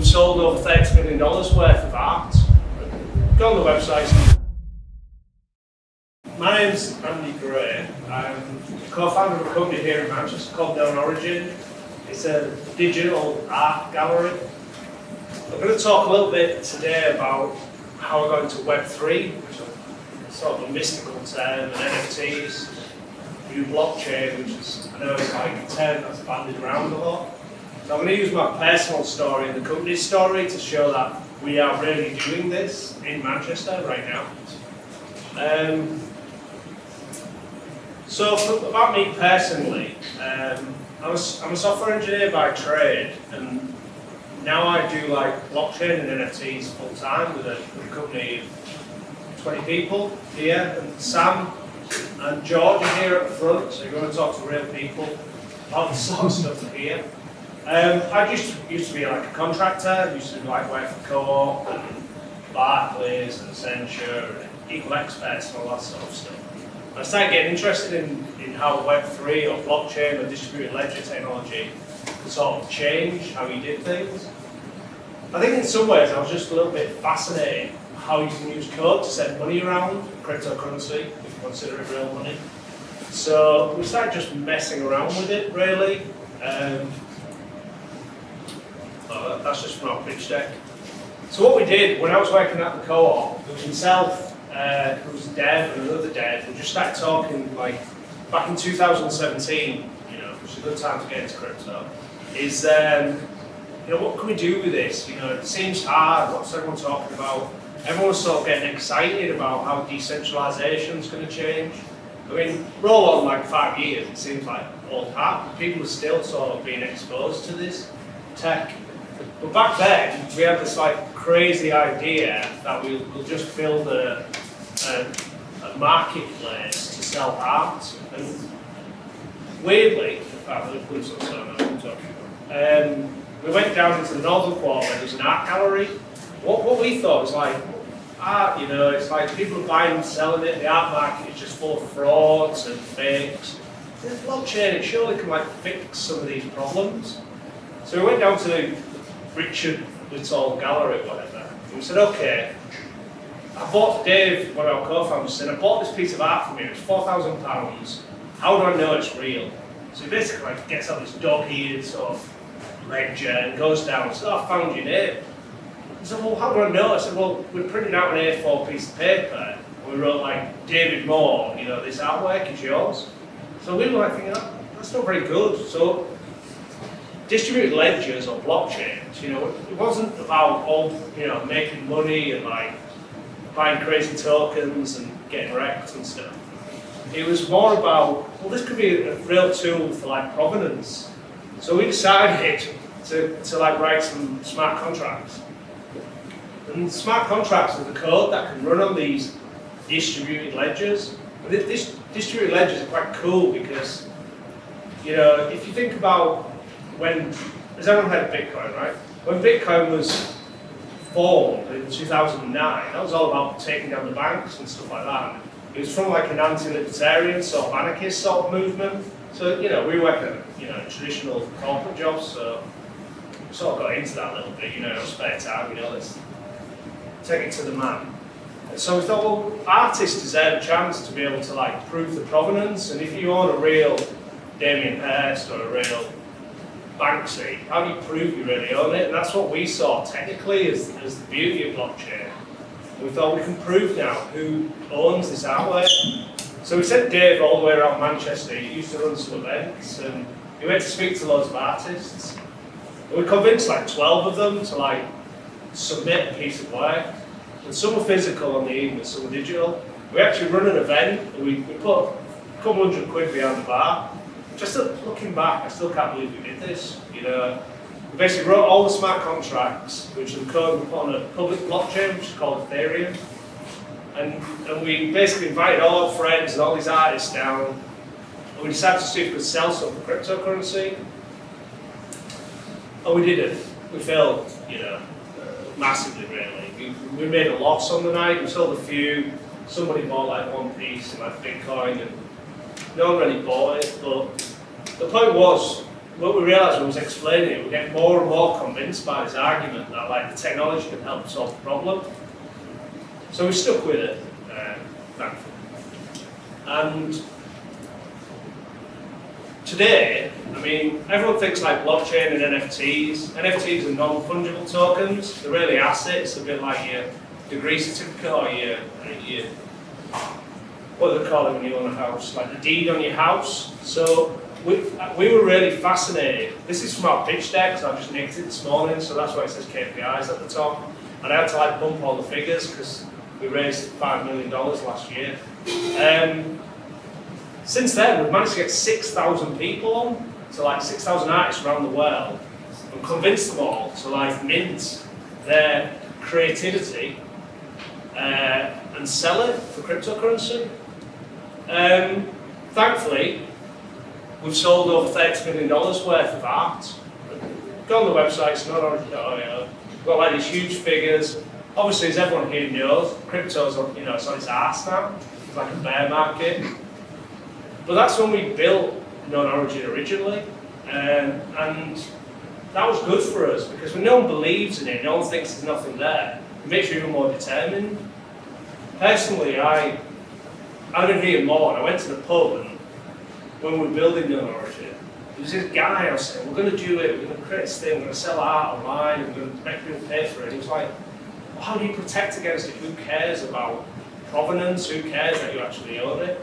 we've sold over $30 million worth of art. Go on the website. My name's Andy Gray. I'm co-founder of a company here in Manchester called KnownOrigin. It's a digital art gallery. I'm going to talk a little bit today about how we're going to Web3, which is sort of a mystical term, and NFT'S, new blockchain, which is, I know is like a term that's bandied around a lot. So I'm going to use my personal story and the company's story to show that we are really doing this in Manchester right now. About me personally, I'm a software engineer by trade, and now I do like blockchain and NFTs full time with a company of 20 people here, and Sam and George are here at the front, so you're going to talk to real people about the sort of stuff here. I used to be like a contractor, used to like work for Co-op and Barclays and Accenture and Equal Experts and all that sort of stuff. I started getting interested in how Web3 or blockchain or distributed ledger technology could sort of change how you did things. I think in some ways I was just a little bit fascinated how you can use code to send money around, cryptocurrency, if you consider it real money. So we started just messing around with it really. That's just from our pitch deck. So what we did when I was working at the Co-op, it was myself, it was Dev and another Dev, we just started talking like back in 2017, you know, which is a good time to get into crypto, is you know, what can we do with this? You know, it seems hard, what's everyone talking about? Everyone's sort of getting excited about how decentralization is going to change. I mean, roll on like 5 years, it seems like old hat. People are still sort of being exposed to this tech. But back then, we had this like crazy idea that we'll just build a marketplace to sell art. And weirdly, in fact, we went down into the northern quarter where there's an art gallery. What we thought was like, art, you know, it's like people are buying and selling it, the art market is just full of frauds and fakes. The blockchain, it surely can like fix some of these problems. So we went down to the Richard Little gallery or whatever, and we said, okay, I bought Dave, one of our co-founders, said, I bought this piece of art from you, it's £4,000, how do I know it's real? So he basically like gets out this dog-eared sort of ledger and goes down and says, oh, I found your name. He said, well, how do I know? I said, well, we printed out an A4 piece of paper, and we wrote like, David Moore, you know, this artwork is yours. So we were like thinking, oh, that's not very good. So distributed ledgers or blockchains, you know, it wasn't about all, you know, making money and like buying crazy tokens and getting wrecked and stuff. It was more about, well, this could be a real tool for like provenance. So we decided to like write some smart contracts. And smart contracts are the code that can run on these distributed ledgers. And this distributed ledgers are quite cool because, you know, if you think about has everyone heard of Bitcoin, right? When Bitcoin was formed in 2009, that was all about taking down the banks and stuff like that. It was from like an anti-libertarian sort of anarchist sort of movement. So, you know, we work at, you know, traditional corporate jobs, so we sort of got into that a little bit, you know, in our spare time, you know, let's take it to the man. And so we thought, well, artists deserve a chance to be able to like prove the provenance, and if you own a real Damien Hirst or a real Banksy, how do you prove you really own it? And that's what we saw technically as the beauty of blockchain. And we thought we can prove now who owns this artwork. So we sent Dave all the way around Manchester. He used to run some events, and he went to speak to loads of artists. And we convinced like 12 of them to like submit a piece of work. And some were physical on the evening, some were digital. We actually run an event, and we put a couple £100 behind the bar. Just looking back, I still can't believe we did this. You know, we basically wrote all the smart contracts, which are the code we put on a public blockchain, which is called Ethereum. And we basically invited all our friends and all these artists down, and we decided to see if we could sell some cryptocurrency. And we didn't. We failed, you know, massively really. We made a loss on the night, we sold a few, somebody bought like one piece in like Bitcoin, and no one really bought it, but the point was, what we realised when we was explaining it, we get more and more convinced by this argument that like the technology can help solve the problem. So we stuck with it, thankfully. And today, I mean, everyone thinks like blockchain and NFTs. NFTs are non-fungible tokens. They're really assets, a bit like your degree certificate or your what do they call it when you own a house? Like the deed on your house. So we were really fascinated. This is from our pitch deck, so I just nicked it this morning, so that's why it says KPIs at the top. And I had to like bump all the figures because we raised $5 million last year. Since then, we've managed to get 6,000 people on, so like 6,000 artists around the world, and convince them all to like mint their creativity and sell it for cryptocurrency. Thankfully, we've sold over $30 million worth of art. Go on the website, it's KnownOrigin.io. We've got like these huge figures. Obviously, as everyone here knows, crypto's on, it's on its arse now. It's like a bear market. But that's when we built KnownOrigin originally, and that was good for us because when no one believes in it, no one thinks there's nothing there, it makes you even more determined. Personally, I've been here more, and I went to the pub, and when we were building KnownOrigin, there was this guy I was saying, we're going to do it, we're going to create this thing, we're going to sell art online, and we're going to make people pay for it. And he was like, well, how do you protect against it? Who cares about provenance? Who cares that you actually own it?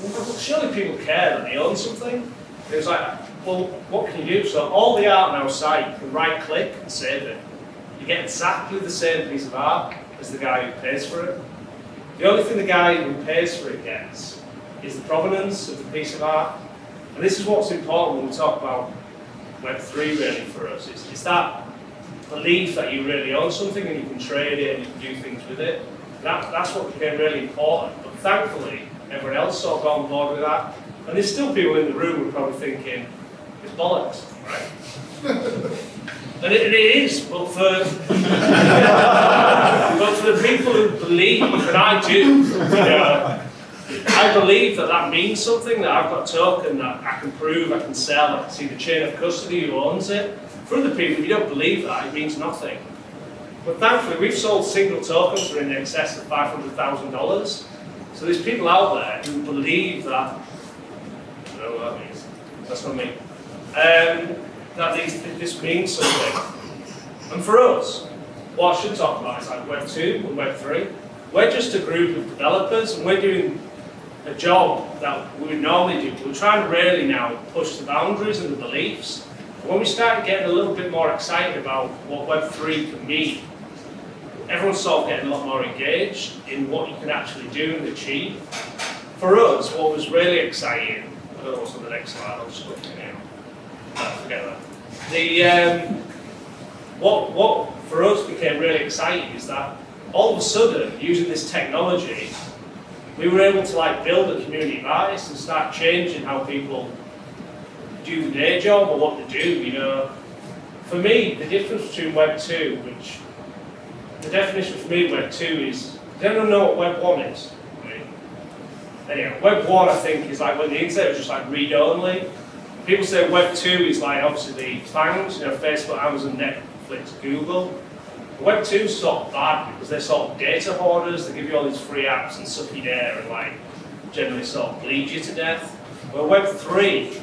Well, surely people care that they own something. It was like, well, what can you do? So all the art on our site, you can right-click and save it. You get exactly the same piece of art as the guy who pays for it. The only thing the guy who pays for it gets is the provenance of the piece of art. And this is what's important when we talk about Web3 really for us. It's that belief that you really own something and you can trade it and you can do things with it. That's what became really important. But thankfully, everyone else sort of got on board with that. And there's still people in the room who are probably thinking, it's bollocks, right? And it is, but for the people who believe, and I do, I believe that means something, that I've got a token that I can prove, I can sell, I can see the chain of custody who owns it. For other people, if you don't believe that, it means nothing. But thankfully, we've sold single tokens for in excess of $500,000. So there's people out there who believe that, I don't know what that means, that's not me, that this means something. And for us, what I should talk about is like Web 2 and Web 3. We're just a group of developers and we're doing a job that we would normally do. We're trying to really now push the boundaries and the beliefs. And when we started getting a little bit more excited about what Web 3 can mean, everyone's sort of getting a lot more engaged in what you can actually do and achieve. For us, what was really exciting, I don't know what's on the next slide, I'll just look at it now. Forget that. What for us became really exciting is that all of a sudden, using this technology, we were able to like build a community of artists and start changing how people do the day job or what they do. For me, the difference between Web 2, which the definition for me of Web 2 is, does anyone know what Web 1 is? Anyway, Web 1 I think is like when the internet was just like read-only. People say Web 2 is like obviously the FANGs, Facebook, Amazon, Netflix, Google. Web 2 is sort of bad because they're sort of data hoarders, they give you all these free apps and suck you there and like generally sort of bleed you to death. Where Web 3,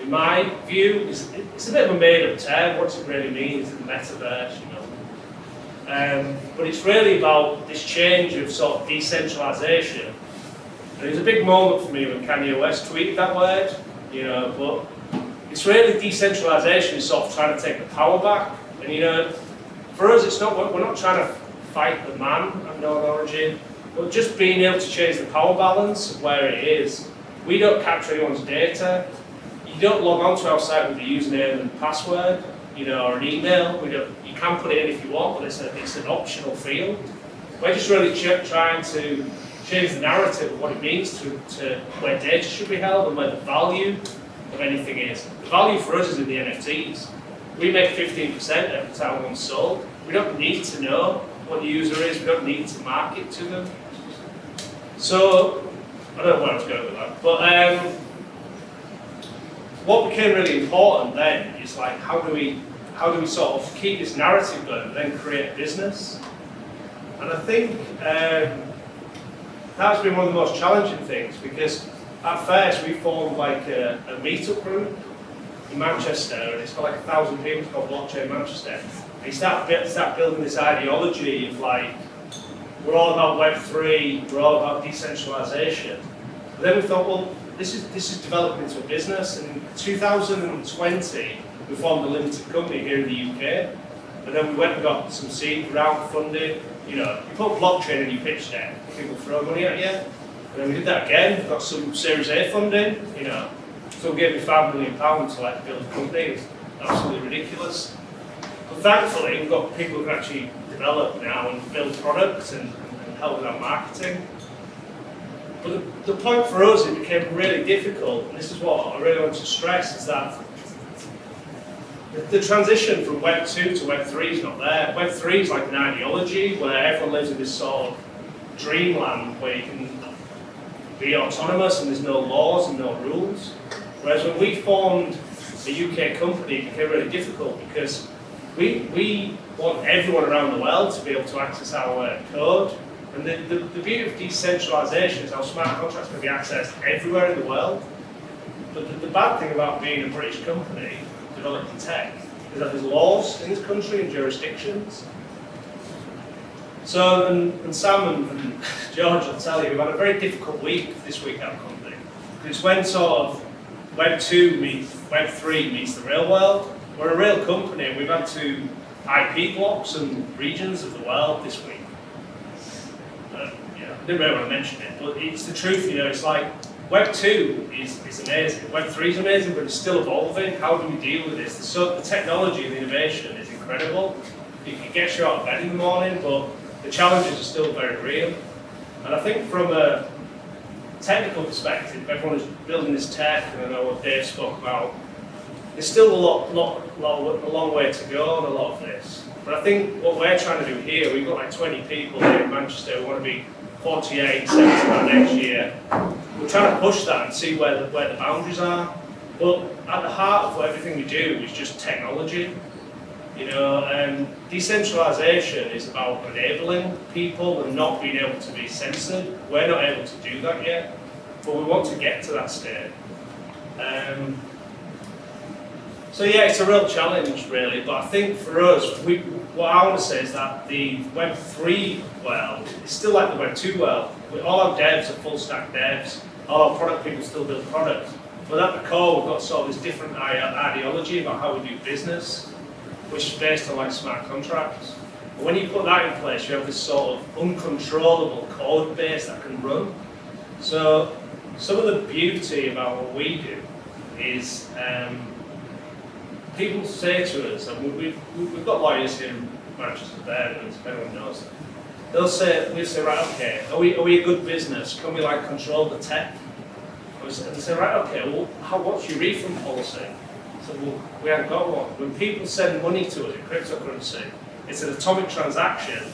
in my view, it's a bit of a made-up term. What does it really mean? It's the metaverse, but it's really about this change of sort of decentralization. And it was a big moment for me when Kanye West tweeted that word, but it's really decentralization is sort of trying to take the power back. And for us, it's not, we're not trying to fight the man at KnownOrigin, but just being able to change the power balance of where it is. We don't capture anyone's data. You don't log onto our site with a username and password, or an email. You can put it in if you want, but it's an optional field. We're just really trying to change the narrative of what it means to where data should be held and where the value of anything is. The value for us is in the NFTs. We make 15% every time one's sold. We don't need to know what the user is. We don't need to market to them. So, I don't know where I was going with that. But what became really important then is like, how do we sort of keep this narrative going and then create a business? And I think that's been one of the most challenging things, because at first we formed like a meetup group in Manchester, and it's got like 1,000 people. It's called Blockchain Manchester. And you start building this ideology of like, we're all about Web3, we're all about decentralization. But then we thought, well, this is developing into a business. And in 2020, we formed a limited company here in the UK. And then we went and got some seed round funding. You know, you put blockchain in your pitch deck, people throw money at you. And then we did that again, got some Series A funding, you know. So we gave me £5 million to like build a company. It's absolutely ridiculous. But thankfully, we've got people who can actually develop now and build products and help with our marketing. But the point for us, it became really difficult, and this is what I really want to stress, is that the transition from Web 2 to Web 3 is not there. Web 3 is like an ideology where everyone lives in this sort of dreamland where you can be autonomous and there's no laws and no rules. Whereas when we formed a UK company, it became really difficult because we want everyone around the world to be able to access our code. And the beauty of decentralization is how smart contracts can be accessed everywhere in the world. But the bad thing about being a British company developing tech is that there's laws in this country and jurisdictions. So, and Sam and George will tell you, we've had a very difficult week this week at our company. It's when sort of Web 2 meets Web 3 meets the real world. We're a real company and we've had to IP blocks and regions of the world this week. I didn't really want to mention it, but it's the truth, you know, it's like Web 2 is amazing, Web 3 is amazing, but it's still evolving. How do we deal with this? The technology and the innovation is incredible. It gets you out of bed in the morning, but the challenges are still very real. And I think from a technical perspective, everyone is building this tech, and I know what Dave spoke about, there's still a long way to go on a lot of this. But I think what we're trying to do here, we've got like 20 people here in Manchester, we want to be 48, 70 by next year. We're trying to push that and see where the boundaries are. But at the heart of everything we do is just technology. You know, decentralization is about enabling people and not being able to be censored. We're not able to do that yet, but we want to get to that state. So yeah, it's a real challenge really, but I think for us, what I want to say is that the Web 3 world is still like the Web 2 world. All our devs are full stack devs, all our product people still build products. But at the core, we've got sort of this different ideology about how we do business, which is based on like smart contracts. But when you put that in place, you have this sort of uncontrollable code base that can run. So some of the beauty about what we do is people say to us, and we've got lawyers here in Manchester, Birmingham, if anyone knows them. We'll say, right, okay, are we a good business? Can we like control the tech? And they say, right, okay, well, what's your refund policy? So well, we haven't got one. When people send money to us in cryptocurrency, it's an atomic transaction.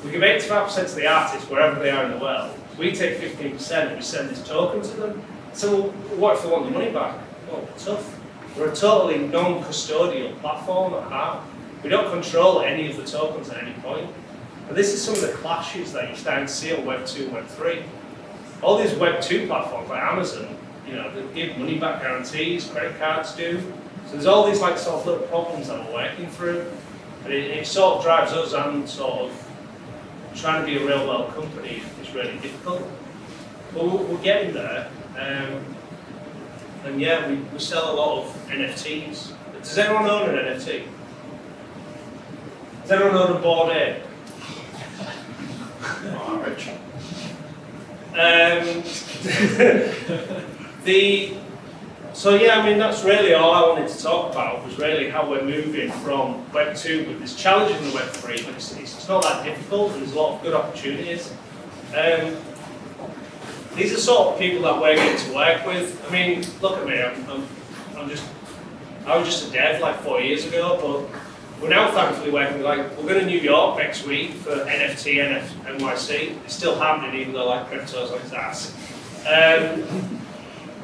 We give 85% to the artist wherever they are in the world. We take 15% and we send this token to them. So well, what if they want the money back? Well, tough. We're a totally non-custodial platform at heart. We don't control any of the tokens at any point. And this is some of the clashes that you're starting to see on Web 2 and Web 3. All these Web 2 platforms like Amazon, you know, they give money back guarantees, credit cards do. So there's all these like sort of little problems that we're working through. And it sort of drives us and sort of trying to be a real world company is really difficult. But we're getting there. And yeah, we sell a lot of NFTs. Does anyone own an NFT? Does anyone own a Bored Ape? Oh, rich. So yeah, I mean that's really all I wanted to talk about, was really how we're moving from Web 2 with this challenge in the Web 3, but it's not that difficult, and there's a lot of good opportunities. These are sort of people that we're getting to work with. I mean, look at me, I was just a dev like 4 years ago, but we're now thankfully working with, like, we're going to New York next week for NFT NYC. It's still happening even though like crypto's on its ass.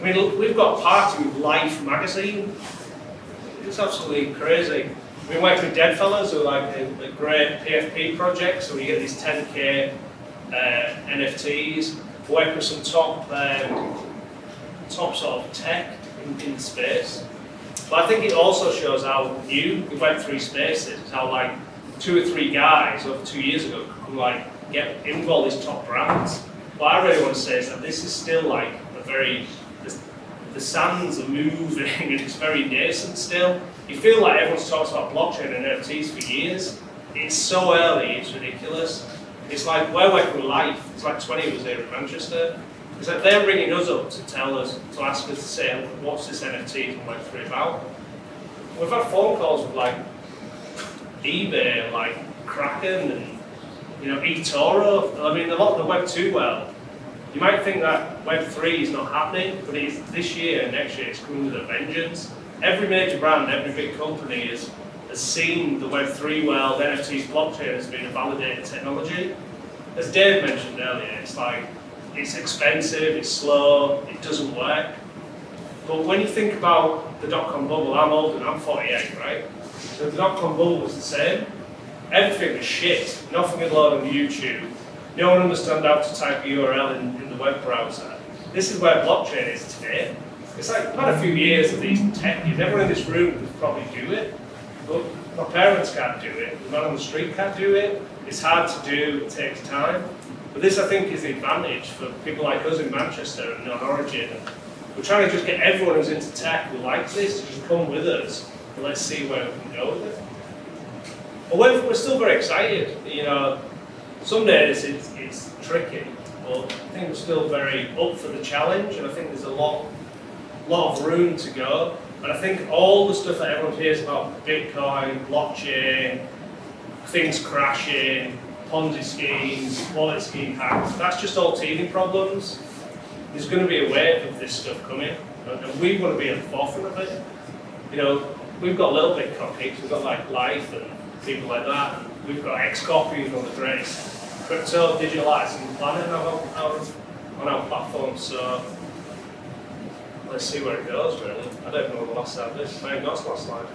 I mean, we've got a party with Life magazine. It's absolutely crazy. We work with Deadfellas, who are like a great PFP project, so we get these 10K NFTs. We work with some top sort of tech in space. But I think it also shows how new the Web3 space is, how like 2 or 3 guys over 2 years ago could like get in with all these top brands. What I really want to say is that this is still like a very, the sands are moving and it's very nascent still. You feel like everyone's talked about blockchain and NFTs for years. It's so early, it's ridiculous. It's like, we're working with Life, it's like 20 of us here in Manchester. It's like they're ringing us up to tell us, to ask us to say, what's this NFT and Web3 about? We've had phone calls with like eBay and like Kraken and eToro. I mean, a lot of the Web2 world. You might think that Web3 is not happening, but it is this year and next year it's coming with a vengeance. Every major brand, every big company has seen the Web3 world, NFTs, blockchain as being a validated technology. As Dave mentioned earlier, it's like, it's expensive, it's slow, it doesn't work. But when you think about the dot-com bubble, I'm old and I'm 48, right? So the dot-com bubble was the same. Everything was shit. Nothing had loaded on YouTube. No one understood how to type a URL in the web browser. This is where blockchain is today. It's like quite a few years of these techies. Everyone in this room could probably do it, but my parents can't do it. The man on the street can't do it. It's hard to do, it takes time. But this, I think, is the advantage for people like us in Manchester and KnownOrigin. We're trying to just get everyone who's into tech who likes this to just come with us and let's see where we can go with it. But we're still very excited. Some days it's tricky, but I think we're still very up for the challenge, and I think there's a lot of room to go. And I think all the stuff that everyone hears about Bitcoin, blockchain, things crashing, Ponzi schemes, wallet scheme hacks, that's just all teething problems. There's going to be a wave of this stuff coming, and we want to be at the forefront of it. We've got little Bitcoin peaks, we've got like Life and people like that, and we've got X-Copy, one of the greatest crypto digital assets on the planet on our platform, so let's see where it goes really. I don't know the last slide. Maybe not the last slide.